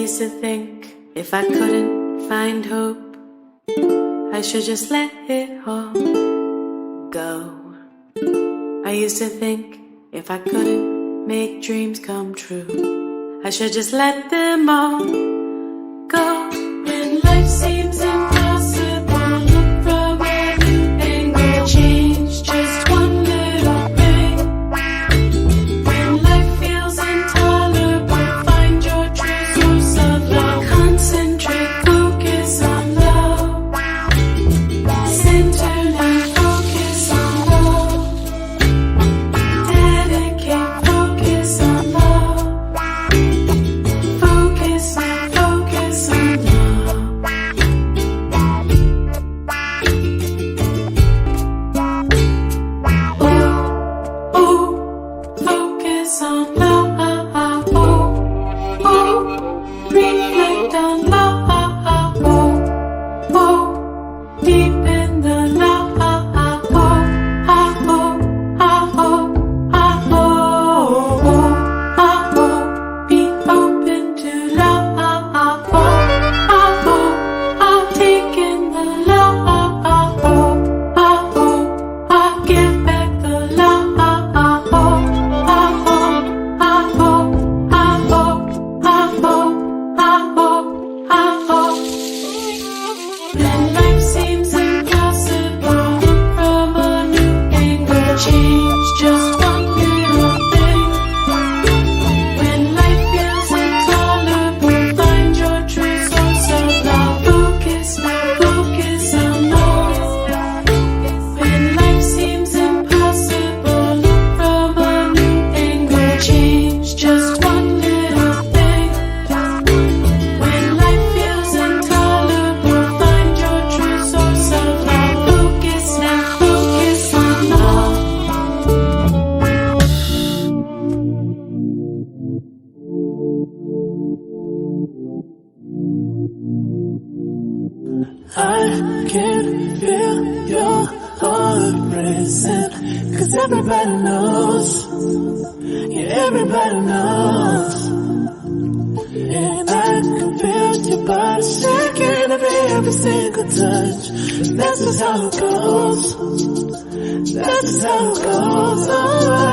used to think if I couldn't find hope, I should just let it all go. I used to think if I couldn't make dreams come true, I should just let them all go. When life seems impossible, look from a new angle. Change just one little thing. When life feels intolerable, find your true source of love. Concentrate, focus on love. Center and focus on love. Dedicate, focus on love. Focus on love. Focus on love. Reflect on love. Deep in the love. Be open to love. Take in the love. Give back the love. When life seems impossible, look from a new angle. Change just one little thing. When life feels intolerable, find your true source of love. Focus on love. When life seems impossible, look from a new angle. Change just one little thing. When life feels intolerable, find your true source of love. Focus on love. I can feel your heart racing, 'cause everybody knows, yeah, everybody knows. And I can feel your body shaking every single touch. That's just how it goes. That's just how it goes. Oh,